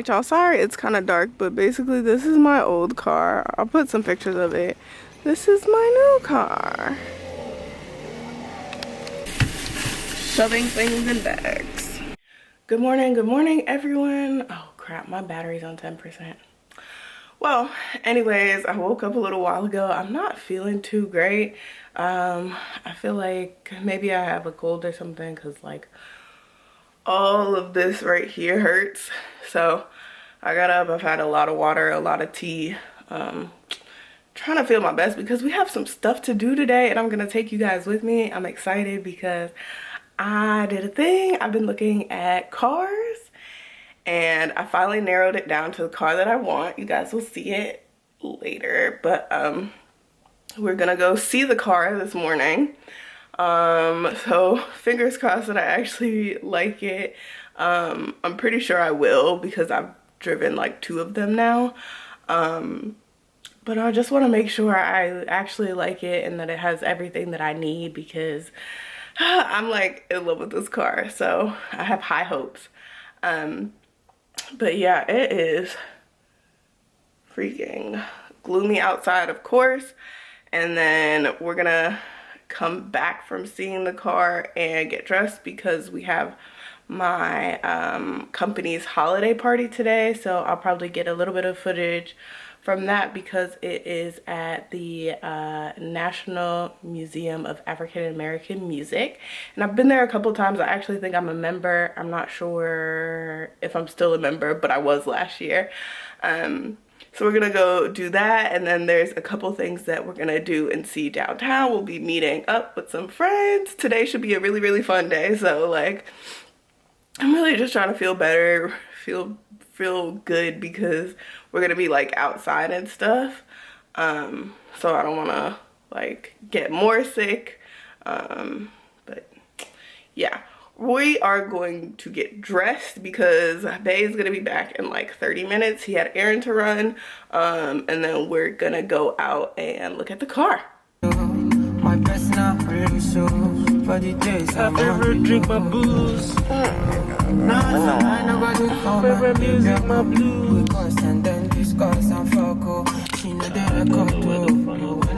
right, y'all, sorry it's kind of dark, but basically this is my old car. I'll put some pictures of it. This is my new car. Shoving things in bags. Good morning everyone. Oh crap, my battery's on 10%. Well, anyways, I woke up a little while ago. I'm not feeling too great. I feel like maybe I have a cold or something, because like all of this right here hurts. So I got up, I've had a lot of water, a lot of tea, trying to feel my best because we have some stuff to do today and I'm gonna take you guys with me. I'm excited because I did a thing. I've been looking at cars and I finally narrowed it down to the car that I want. You guys will see it later, but we're gonna go see the car this morning. So fingers crossed that I actually like it. I'm pretty sure I will because I've driven like 2 of them now. But I just want to make sure I actually like it and that it has everything that I need, because I'm like in love with this car, so I have high hopes. But yeah, it is freaking gloomy outside, of course, and then we're gonna come back from seeing the car and get dressed because we have my company's holiday party today. So I'll probably get a little bit of footage from that because it is at the National Museum of African American Music, and I've been there a couple times. I actually think I'm a member. I'm not sure if I'm still a member, but I was last year. So we're gonna go do that, and then there's a couple things that we're gonna do and see downtown. We'll be meeting up with some friends. Today should be a really, really fun day. So like, I'm really just trying to feel better, feel good, because we're gonna be like outside and stuff. So I don't wanna like get more sick. But yeah. We are going to get dressed because Bae is going to be back in like 30 minutes. He had an errand to run. And then we're going to go out and look at the car. My best now, really so for the days I ever drink my booze. Favorite music, my blues. And then discuss and fuck. She know that I come to.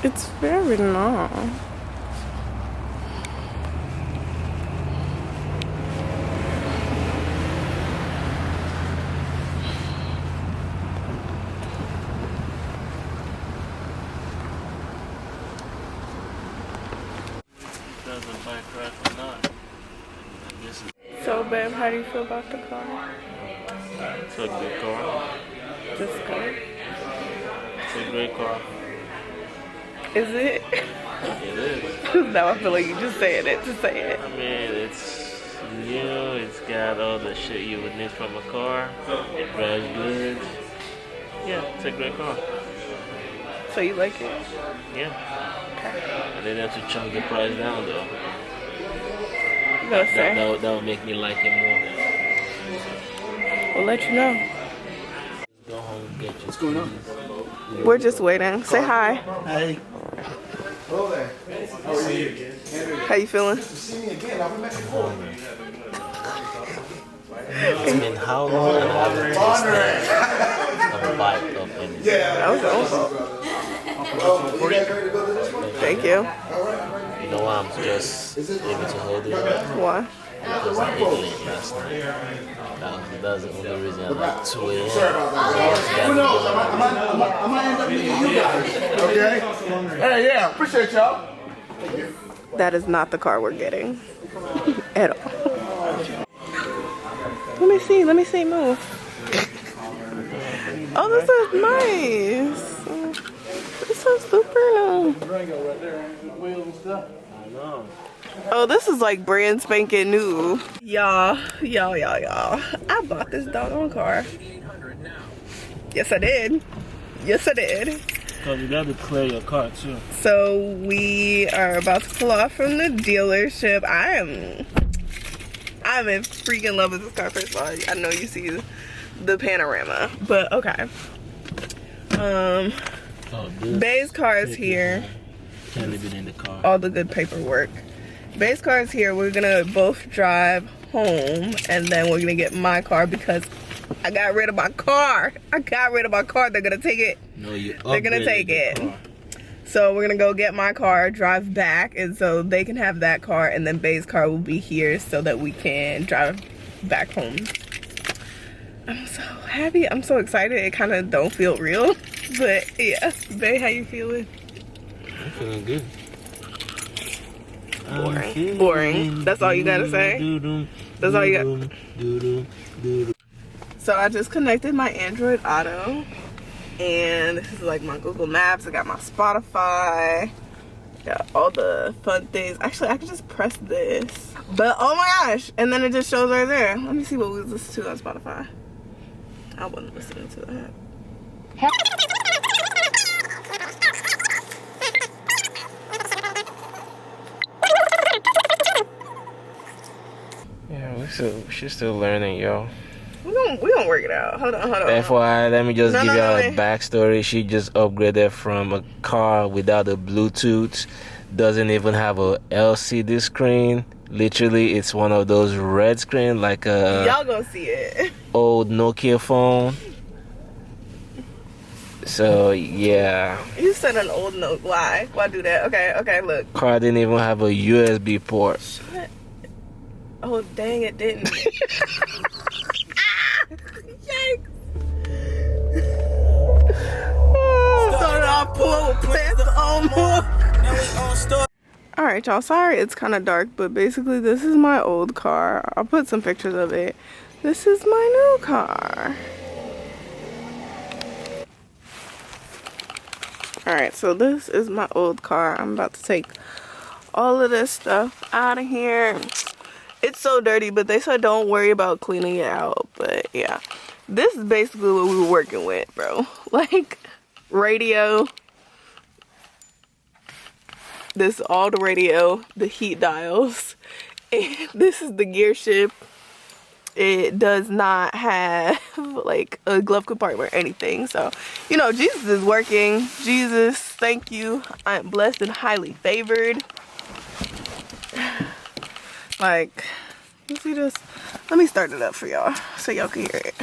It's very long. So babe, how do you feel about the car? It's a good car. This good? It's a great car. Is it? It is. Now I feel like you just saying it to say it. I mean, it's new. It's got all the shit you would need from a car. It drives good. Yeah, it's a great car. So you like it? Yeah. Okay. I didn't have to chunk the price down though. You gotta say. That would make me like it more. We'll let you know. Go home and get you. What's going on? We're just waiting. Say hi. Hey. Hello there. How are you? How you feeling? See me again. I've met before. It's been how long and I haven't tasted a bite of anything. That was awesome. Thank you. You know why I'm just able to hold it? Why? Because I ate late last night. That's the only reason I'm like 2 a.m. I might end up meeting you guys. Okay? Hey, yeah. Appreciate y'all. That is not the car we're getting. At all. Let me see, move. Oh, this is nice. This is super nice. I know. Oh, this is like brand spanking new. Y'all. I bought this doggone car. Yes, I did. Yes, I did. Because you got to clear your car too. So we are about to pull off from the dealership. I'm in freaking love with this car. First of all, I know you see the panorama, but okay. Bay's car is here. Can't leave it in the car. All the good paperwork. Bay's car is here. We're gonna both drive home, and then we're gonna get my car because I got rid of my car. They're gonna take it. No, they're gonna take it. So we're gonna go get my car, drive back, and so they can have that car, and then Bay's car will be here so that we can drive back home. I'm so happy. I'm so excited. It kind of don't feel real, but yeah. Bay, how you feeling? I'm feeling good. Boring. That's all you gotta say? That's all you got? So I just connected my Android Auto, and this is like my Google Maps. I got my Spotify, got all the fun things. Actually, I could just press this, but oh my gosh, and then it just shows right there. Let me see what we listen to on Spotify. I wasn't listening to that. Yeah, she's still learning, yo. We gonna work it out. Hold on. FYI, let me just give y'all a backstory. She just upgraded from a car without a Bluetooth, doesn't even have a LCD screen. Literally, it's one of those red screen like a y'all gonna see it. Old Nokia phone. So yeah. You said an old note. Why do that? Okay, look. Car didn't even have a USB port. Shut. Oh dang, it didn't. Yikes. Started off poor with plants on more. Alright y'all, sorry it's kind of dark, but basically this is my old car. I'll put some pictures of it. This is my new car. Alright, so this is my old car. I'm about to take all of this stuff out of here. It's so dirty, but they said don't worry about cleaning it out. But yeah, this is basically what we were working with, bro. Like, radio. This is all the radio, the heat dials. And this is the gear shift. It does not have like a glove compartment or anything. So, you know, Jesus is working. Jesus, thank you. I am blessed and highly favored. Like, you see this? Let me start it up for y'all so y'all can hear it.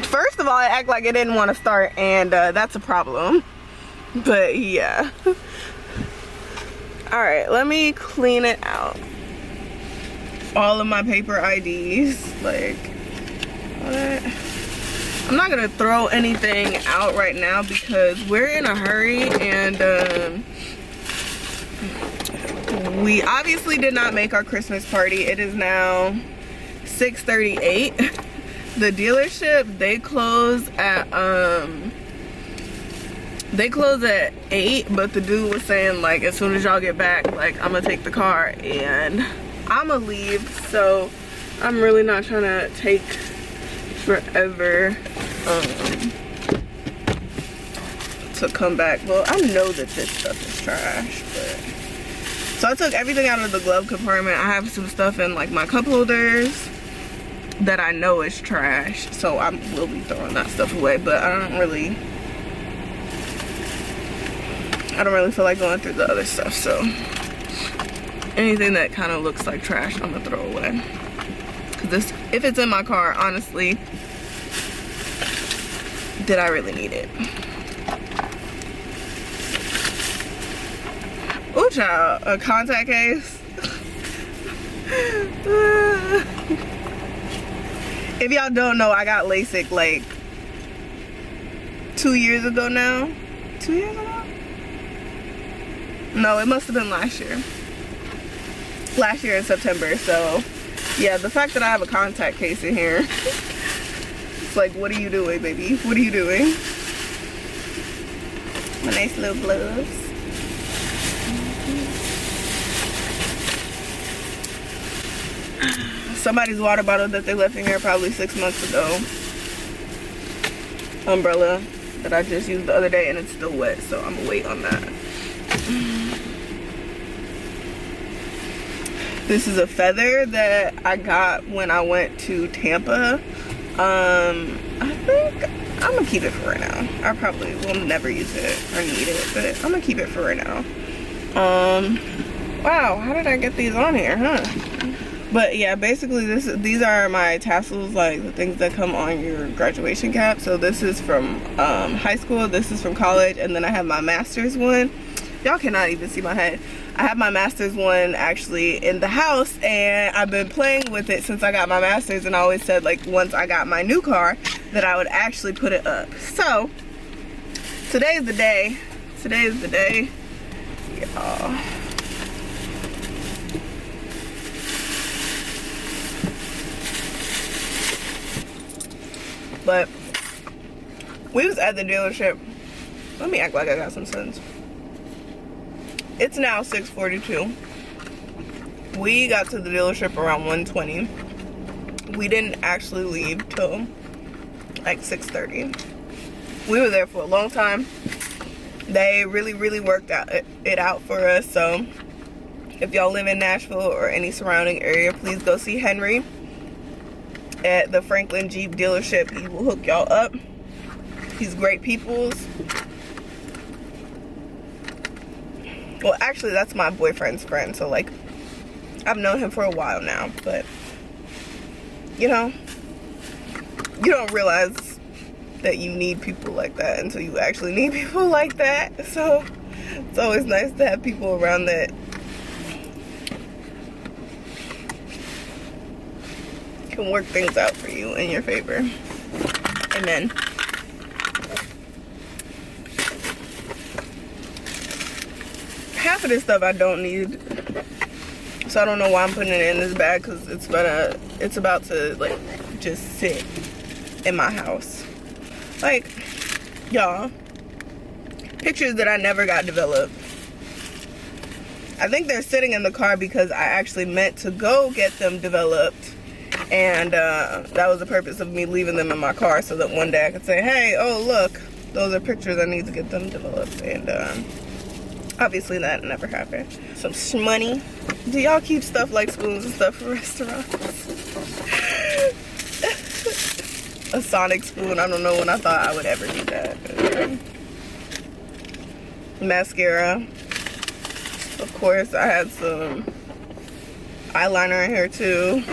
First of all, it acted like it didn't want to start, and that's a problem. But yeah. Alright, let me clean it out. All of my paper IDs, like, what? I'm not gonna throw anything out right now because we're in a hurry, and we obviously did not make our Christmas party. It is now 6:38. The dealership, they close at 8, but the dude was saying like as soon as y'all get back, like I'm gonna take the car and I'm gonna leave. So I'm really not trying to take forever to come back. Well, I know that this stuff is trash, but so I took everything out of the glove compartment. I have some stuff in like my cup holders that I know is trash, so I will be throwing that stuff away, but I don't really feel like going through the other stuff. So anything that kind of looks like trash, I'm gonna throw away, because if it's in my car, honestly, did I really need it? Ooh, child, a contact case. If y'all don't know, I got LASIK like 2 years ago now. 2 years ago? No, it must have been last year. Last year in September. So yeah, the fact that I have a contact case in here It's like, what are you doing, baby? What are you doing? My nice little gloves. Somebody's water bottle that they left in here probably 6 months ago. Umbrella that I just used the other day and it's still wet, so I'm gonna wait on that. This is a feather that I got when I went to Tampa. I think I'm gonna keep it for right now. I probably will never use it or need it, but I'm gonna keep it for right now. Wow, how did I get these on here, huh? But yeah, basically these are my tassels, like the things that come on your graduation cap. So this is from high school, this is from college, and then I have my master's one. Y'all cannot even see my head. I have my master's one actually in the house, and I've been playing with it since I got my master's, and I always said like once I got my new car that I would actually put it up. So today is the day. Today is the day, y'all. But we was at the dealership. Let me act like I got some sense. It's now 6:42. We got to the dealership around 1:20. We didn't actually leave till like 6:30. We were there for a long time. They really worked it out for us. So if y'all live in Nashville or any surrounding area, please go see Henry at the Franklin Jeep dealership. He will hook y'all up. He's great peoples. Well, actually that's my boyfriend's friend, so like I've known him for a while now, but you know, you don't realize that you need people like that until you actually need people like that. So it's always nice to have people around that can work things out for you in your favor. Amen. Half of this stuff I don't need, so I don't know why I'm putting it in this bag, because it's about to like just sit in my house. Like, y'all, pictures that I never got developed. I think they're sitting in the car because I actually meant to go get them developed, and that was the purpose of me leaving them in my car, so that one day I could say, hey, oh look, those are pictures, I need to get them developed. And obviously that never happened. Some shmoney. Do y'all keep stuff like spoons and stuff for restaurants? A Sonic spoon. I don't know when I thought I would ever do that. Mascara. Of course, I had some eyeliner in here too.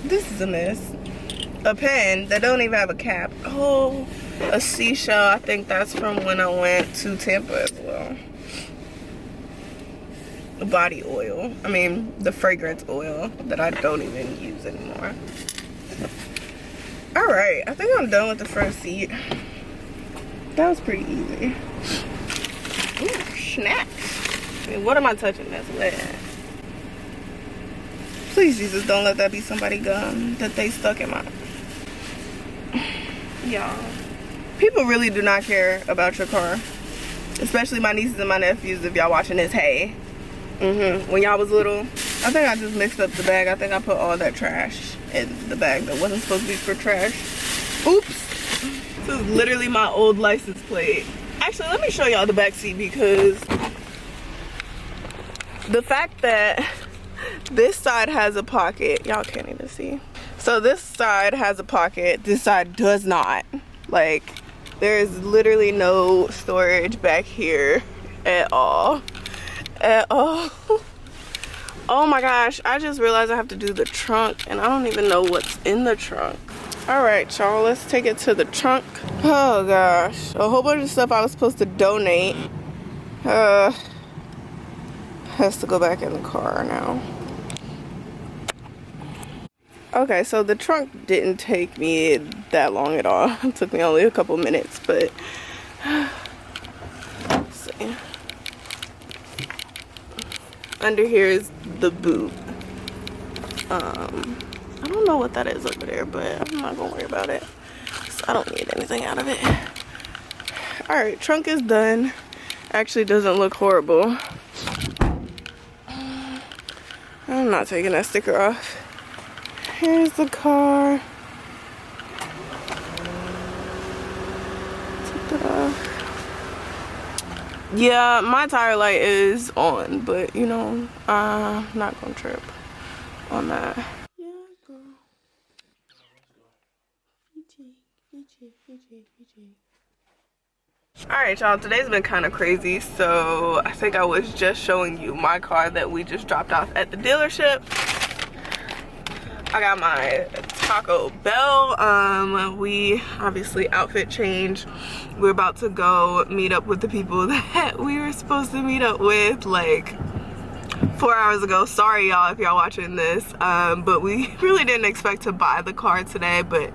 This is a mess. A pen that don't even have a cap. Oh, a seashell. I think that's from when I went to Tampa as well. The body oil. I mean, the fragrance oil that I don't even use anymore. Alright, I think I'm done with the front seat. That was pretty easy. Ooh, snacks. I mean, what am I touching that's wet? Please, Jesus, don't let that be somebody's gum that they stuck in my... Y'all. People really do not care about your car. Especially my nieces and my nephews, if y'all watching this, hey. When y'all was little, I think I just mixed up the bag. I think I put all that trash in the bag that wasn't supposed to be for trash. Oops. This is literally my old license plate. Actually, let me show y'all the back seat, because the fact that this side has a pocket, y'all can't even see. So this side has a pocket, this side does not. Like, there's literally no storage back here at all. At all. Oh my gosh, I just realized I have to do the trunk, and I don't even know what's in the trunk. All right, y'all, let's take it to the trunk. Oh gosh, a whole bunch of stuff I was supposed to donate has to go back in the car now. Okay, so the trunk didn't take me that long at all. It took me only a couple minutes, but let's see. Under here is the boot. I I don't know what that is over there, but I'm not gonna worry about it. I don't need anything out of it. All right, trunk is done. Actually doesn't look horrible. I'm not taking that sticker off. Here's the car. Take that off. Yeah, my tire light is on, but you know, I'm not gonna trip on that. Yeah, girl. Alright y'all, today's been kind of crazy, so I think I was just showing you my car that we just dropped off at the dealership. I got my Taco Bell. We obviously outfit changed. We're about to go meet up with the people that we were supposed to meet up with like 4 hours ago. Sorry y'all if y'all watching this, but we really didn't expect to buy the car today, but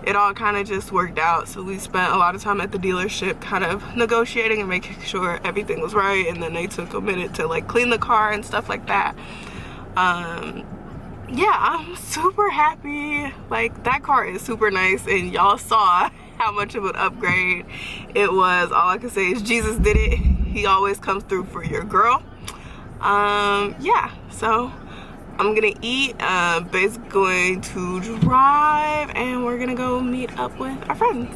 it all kind of just worked out. So we spent a lot of time at the dealership kind of negotiating and making sure everything was right, and then they took a minute to like clean the car and stuff like that. Yeah, I'm super happy. Like, that car is super nice, and y'all saw how much of an upgrade it was. All I can say is Jesus did it. He always comes through for your girl. Yeah, so I'm gonna eat, basically going to drive, and we're gonna go meet up with our friends.